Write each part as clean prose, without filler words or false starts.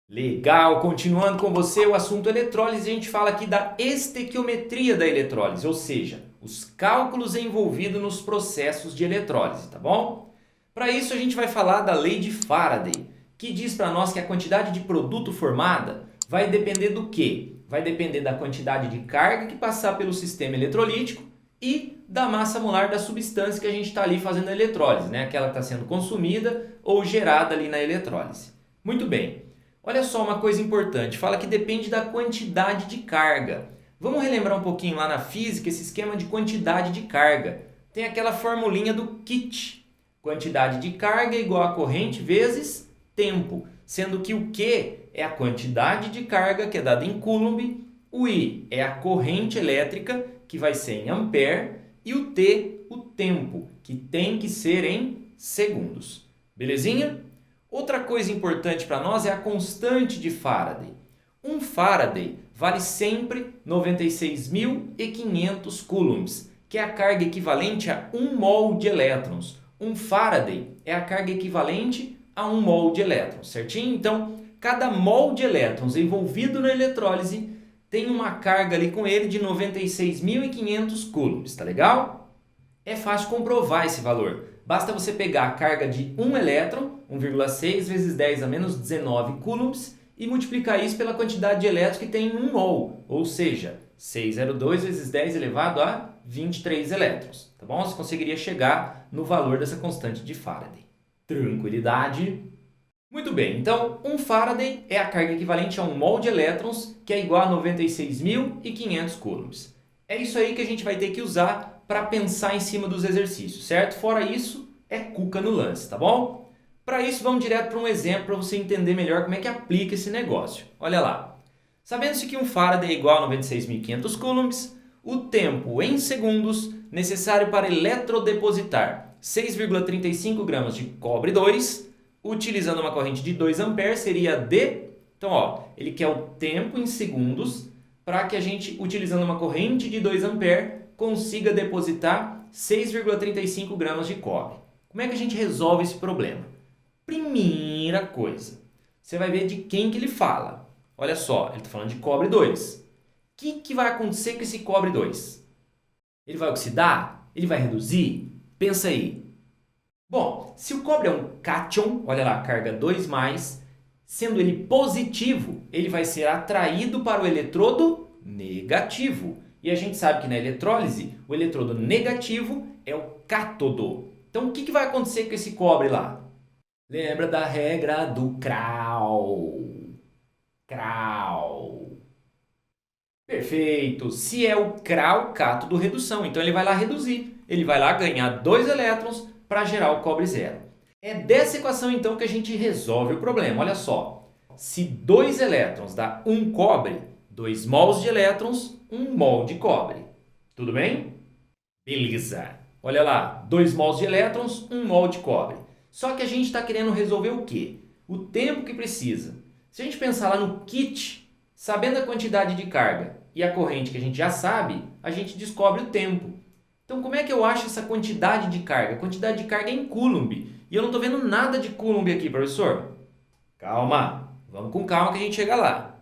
Legal, continuando com você, o assunto eletrólise, a gente fala aqui da estequiometria da eletrólise, ou seja, os cálculos envolvidos nos processos de eletrólise, tá bom? Para isso a gente vai falar da lei de Faraday, que diz para nós que a quantidade de produto formada vai depender do quê? Vai depender da quantidade de carga que passar pelo sistema eletrolítico e da massa molar da substância que a gente está ali fazendo a eletrólise, né? Aquela que está sendo consumida ou gerada ali na eletrólise. Muito bem. Olha só uma coisa importante, fala que depende da quantidade de carga. Vamos relembrar um pouquinho lá na física esse esquema de quantidade de carga. Tem aquela formulinha do kit. Quantidade de carga é igual a corrente vezes tempo, sendo que o Q é a quantidade de carga que é dada em Coulomb, o I é a corrente elétrica, que vai ser em ampere, e o T, o tempo, que tem que ser em segundos. Belezinha? Outra coisa importante para nós é a constante de Faraday. Um Faraday vale sempre 96.500 coulombs, que é a carga equivalente a 1 mol de elétrons. Um Faraday é a carga equivalente a 1 mol de elétrons, certinho? Então, cada mol de elétrons envolvido na eletrólise tem uma carga ali com ele de 96.500 coulombs, tá legal? É fácil comprovar esse valor. Basta você pegar a carga de um elétron, 1,6 vezes 10 a menos 19 coulombs, e multiplicar isso pela quantidade de elétrons que tem em 1 mol, ou seja, 602 vezes 10 elevado a 23 elétrons. Tá bom? Você conseguiria chegar no valor dessa constante de Faraday. Tranquilidade? Muito bem, então 1 Faraday é a carga equivalente a 1 mol de elétrons, que é igual a 96.500 coulombs. É isso aí que a gente vai ter que usar para pensar em cima dos exercícios, certo? Fora isso, é cuca no lance, tá bom? Para isso, vamos direto para um exemplo para você entender melhor como é que aplica esse negócio. Olha lá. Sabendo-se que um Faraday é igual a 96.500 coulombs, o tempo em segundos necessário para eletrodepositar 6,35 gramas de cobre 2, utilizando uma corrente de 2 amperes, seria D. Então, ó, ele quer o tempo em segundos para que a gente, utilizando uma corrente de 2 amperes, consiga depositar 6,35 gramas de cobre. Como é que a gente resolve esse problema? Primeira coisa, você vai ver de quem que ele fala. Olha só, ele está falando de cobre 2. O que vai acontecer com esse cobre 2? Ele vai oxidar? Ele vai reduzir? Pensa aí. Bom, se o cobre é um cátion, olha lá, carga 2+, sendo ele positivo, ele vai ser atraído para o eletrodo negativo. E a gente sabe que na eletrólise, o eletrodo negativo é o cátodo. Então, o que vai acontecer com esse cobre lá? Lembra da regra do Kraul? Kraul. Perfeito. Se é o Kraul, cátodo redução. Então, ele vai lá reduzir. Ele vai lá ganhar 2 elétrons para gerar o cobre zero. É dessa equação, então, que a gente resolve o problema. Olha só. Se 2 elétrons dá 1 cobre, 2 mols de elétrons, 1 mol de cobre. Tudo bem? Beleza. Olha lá, 2 mols de elétrons, 1 mol de cobre. Só que a gente está querendo resolver o quê? O tempo que precisa. Se a gente pensar lá no kit, sabendo a quantidade de carga e a corrente que a gente já sabe, a gente descobre o tempo. Então, como é que eu acho essa quantidade de carga? A quantidade de carga é em Coulomb. E eu não estou vendo nada de Coulomb aqui, professor. Calma, vamos com calma que a gente chega lá.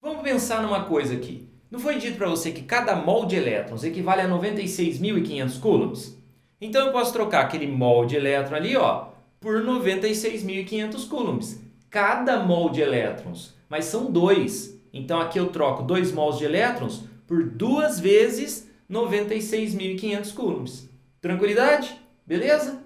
Vamos pensar numa coisa aqui. Não foi dito para você que cada mol de elétrons equivale a 96.500 coulombs? Então eu posso trocar aquele mol de elétron ali, ó, por 96.500 coulombs. Cada mol de elétrons, mas são 2. Então aqui eu troco 2 mols de elétrons por 2 vezes 96.500 coulombs. Tranquilidade? Beleza?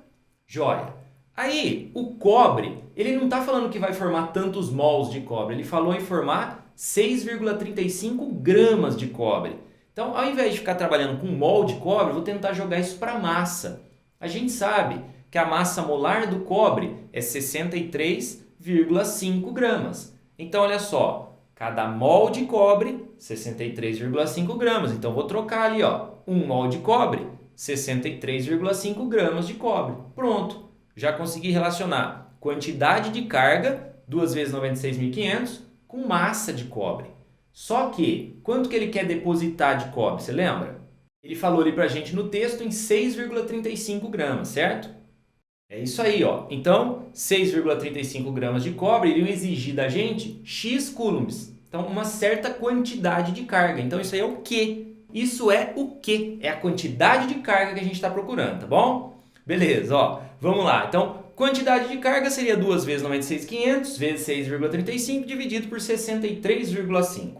Joia. Aí, o cobre, ele não está falando que vai formar tantos mols de cobre, ele falou em formar 6,35 gramas de cobre. Então, ao invés de ficar trabalhando com mol de cobre, eu vou tentar jogar isso para massa. A gente sabe que a massa molar do cobre é 63,5 gramas. Então, olha só, cada mol de cobre, 63,5 gramas. Então, vou trocar ali, ó, 1 mol de cobre, 63,5 gramas de cobre. Pronto, já consegui relacionar quantidade de carga, 2 vezes 96.500, com massa de cobre. Só que, quanto que ele quer depositar de cobre, você lembra? Ele falou ali pra gente no texto em 6,35 gramas, certo? É isso aí, ó. Então, 6,35 gramas de cobre iriam exigir da gente X coulombs. Então, uma certa quantidade de carga. Então, isso aí é o Q. Isso é o Q. É a quantidade de carga que a gente está procurando, tá bom? Beleza, ó. Vamos lá. Então, quantidade de carga seria 2 vezes 96.500 vezes 6,35 dividido por 63,5.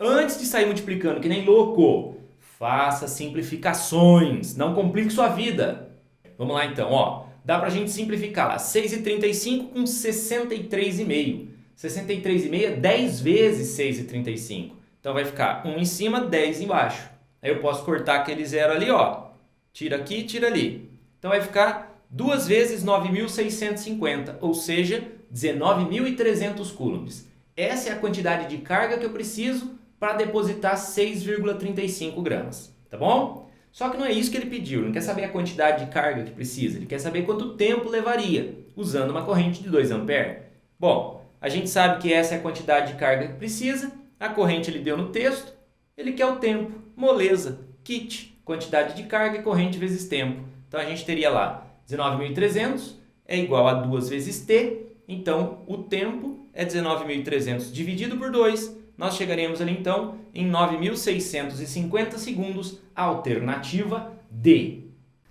Antes de sair multiplicando que nem louco, faça simplificações. Não complique sua vida. Vamos lá então, ó. Dá pra gente simplificar lá. 6,35 com 63,5. 63,5 é 10 vezes 6,35. Então vai ficar 1 em cima, 10 embaixo. Aí eu posso cortar aquele zero ali, ó. Tira aqui, tira ali. Então vai ficar 2 vezes 9.650, ou seja, 19.300 coulombs. Essa é a quantidade de carga que eu preciso para depositar 6,35 gramas, tá bom? Só que não é isso que ele pediu, ele não quer saber a quantidade de carga que precisa, ele quer saber quanto tempo levaria, usando uma corrente de 2 A. Bom, a gente sabe que essa é a quantidade de carga que precisa, a corrente ele deu no texto, ele quer o tempo, moleza, kit, quantidade de carga e corrente vezes tempo. Então a gente teria lá 19.300 é igual a 2 vezes T, então o tempo é 19.300 dividido por 2, nós chegaremos ali então em 9.650 segundos, alternativa D.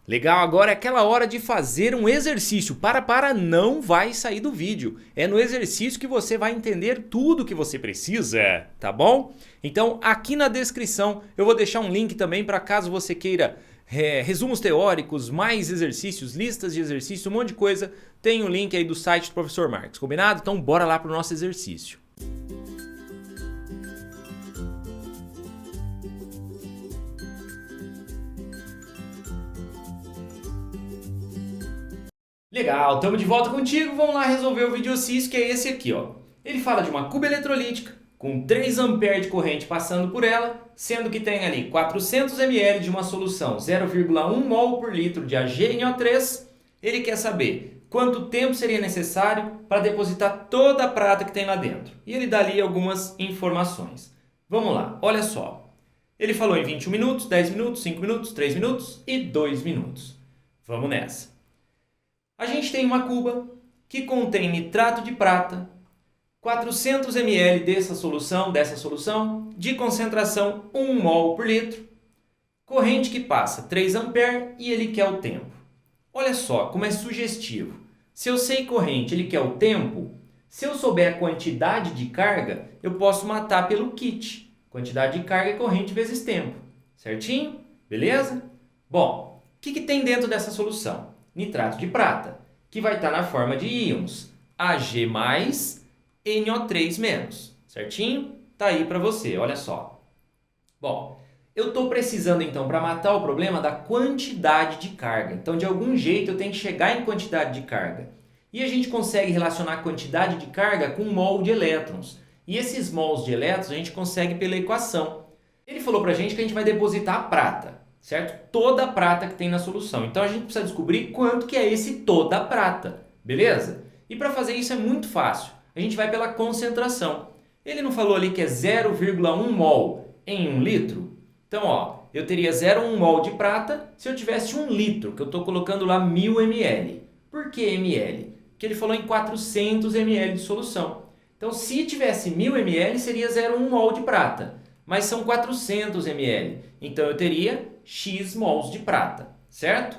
Legal, agora é aquela hora de fazer um exercício. Para, não vai sair do vídeo. É no exercício que você vai entender tudo que você precisa, tá bom? Então aqui na descrição eu vou deixar um link também para caso você queira resumos teóricos, mais exercícios, listas de exercícios, um monte de coisa. Tem o link aí do site do Professor Marcos, combinado? Então bora lá pro nosso exercício. Legal, estamos de volta contigo, vamos lá resolver o videocício que é esse aqui, ó. Ele fala de uma cuba eletrolítica com 3 A de corrente passando por ela, sendo que tem ali 400 ml de uma solução 0,1 mol por litro de AgNO3. Ele quer saber quanto tempo seria necessário para depositar toda a prata que tem lá dentro. E ele dá ali algumas informações. Vamos lá, olha só. Ele falou em 21 minutos, 10 minutos, 5 minutos, 3 minutos e 2 minutos. Vamos nessa. A gente tem uma cuba que contém nitrato de prata, 400 ml dessa solução, de concentração 1 mol por litro, corrente que passa 3 A e ele quer o tempo. Olha só como é sugestivo. Se eu sei corrente, ele quer o tempo, se eu souber a quantidade de carga, eu posso matar pelo kit. Quantidade de carga é corrente vezes tempo. Certinho? Beleza? Bom, o que tem dentro dessa solução? Nitrato de prata, que vai estar na forma de íons Ag+, NO3-, certinho? Tá aí para você, olha só. Bom, eu estou precisando então para matar o problema da quantidade de carga. Então de algum jeito eu tenho que chegar em quantidade de carga. E a gente consegue relacionar a quantidade de carga com mol de elétrons. E esses mols de elétrons a gente consegue pela equação. Ele falou para a gente que a gente vai depositar a prata, certo? Toda a prata que tem na solução. Então a gente precisa descobrir quanto que é esse toda a prata, beleza? E para fazer isso é muito fácil. A gente vai pela concentração. Ele não falou ali que é 0,1 mol em 1 litro? Então, ó, eu teria 0,1 mol de prata se eu tivesse 1 litro, que eu estou colocando lá 1000 ml. Por que ml? Porque ele falou em 400 ml de solução. Então, se tivesse 1000 ml, seria 0,1 mol de prata. Mas são 400 ml. Então, eu teria X mols de prata, certo?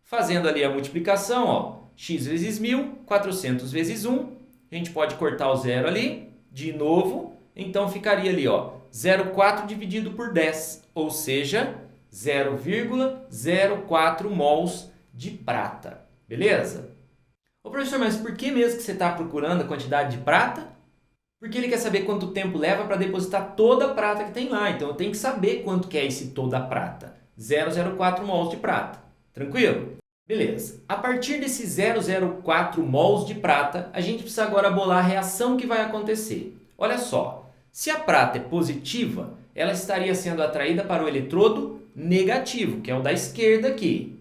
Fazendo ali a multiplicação, ó, X vezes 1000, 400 vezes 1. A gente pode cortar o zero ali, de novo. Então, ficaria ali, ó, 0,4 dividido por 10. Ou seja, 0,04 mols de prata. Beleza? Ô professor, mas por que mesmo que você está procurando a quantidade de prata? Porque ele quer saber quanto tempo leva para depositar toda a prata que tem lá. Então eu tenho que saber quanto que é esse toda a prata. 0,04 mols de prata. Tranquilo? Beleza. A partir desse 0,04 mols de prata, a gente precisa agora bolar a reação que vai acontecer. Olha só, se a prata é positiva, ela estaria sendo atraída para o eletrodo negativo, que é o da esquerda aqui.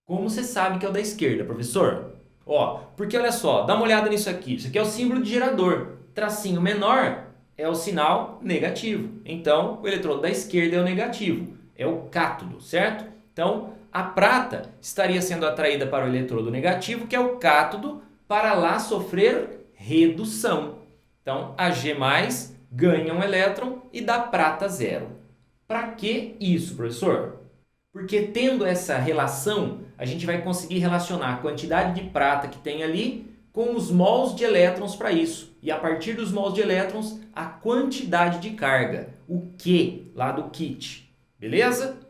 Como você sabe que é o da esquerda, professor? Ó, porque olha só, dá uma olhada nisso aqui. Isso aqui é o símbolo de gerador. Tracinho menor é o sinal negativo. Então, o eletrodo da esquerda é o negativo. É o cátodo, certo? Então, a prata estaria sendo atraída para o eletrodo negativo, que é o cátodo, para lá sofrer redução. Então, a G+, ganha um elétron e dá prata 0. Para que isso, professor? Porque tendo essa relação, a gente vai conseguir relacionar a quantidade de prata que tem ali com os mols de elétrons para isso. E a partir dos mols de elétrons, a quantidade de carga, o Q lá do kit. Beleza?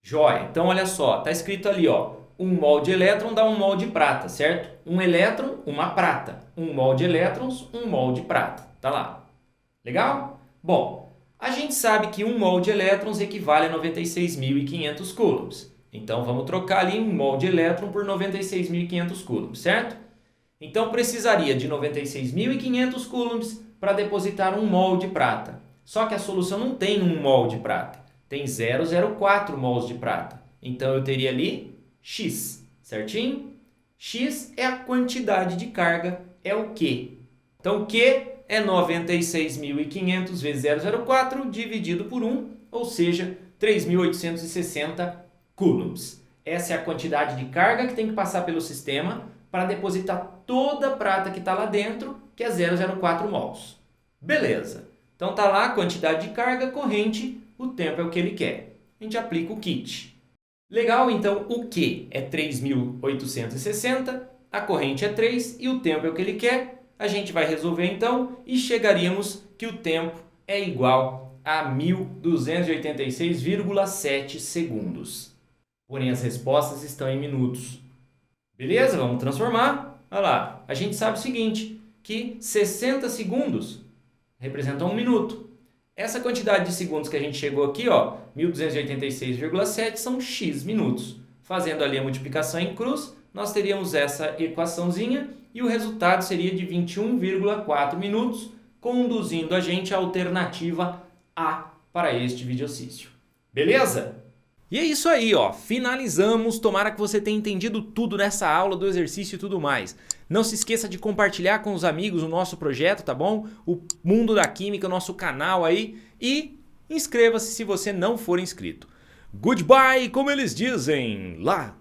Jóia. Então, olha só, está escrito ali, ó, 1 mol de elétron dá 1 mol de prata, certo? 1 elétron, 1 prata. 1 mol de elétrons, 1 mol de prata. Tá lá. Legal? Bom, a gente sabe que 1 mol de elétrons equivale a 96.500 coulombs. Então, vamos trocar ali 1 mol de elétron por 96.500 coulombs, certo? Então, precisaria de 96.500 coulombs para depositar 1 mol de prata. Só que a solução não tem 1 mol de prata. Tem 0,04 mols de prata. Então, eu teria ali X, certinho? X é a quantidade de carga, é o Q. Então, o Q é 96.500 vezes 0,04 dividido por 1, ou seja, 3.860 coulombs. Essa é a quantidade de carga que tem que passar pelo sistema para depositar toda a prata que está lá dentro, que é 0,04 mols. Beleza. Então, está lá a quantidade de carga corrente, o tempo é o que ele quer. A gente aplica o kit. Legal, então o Q é 3.860, a corrente é 3 e o tempo é o que ele quer. A gente vai resolver então e chegaríamos que o tempo é igual a 1.286,7 segundos. Porém, as respostas estão em minutos. Beleza? Vamos transformar. Olha lá, a gente sabe o seguinte, que 60 segundos representam 1 minuto. Essa quantidade de segundos que a gente chegou aqui, ó, 1.286,7 são x minutos. Fazendo ali a multiplicação em cruz, nós teríamos essa equaçãozinha e o resultado seria de 21,4 minutos, conduzindo a gente à alternativa A para este videocício. Beleza? E é isso aí, ó. Finalizamos. Tomara que você tenha entendido tudo nessa aula do exercício e tudo mais. Não se esqueça de compartilhar com os amigos o nosso projeto, tá bom? O Mundo da Química, o nosso canal aí. E inscreva-se se você não for inscrito. Goodbye, como eles dizem lá.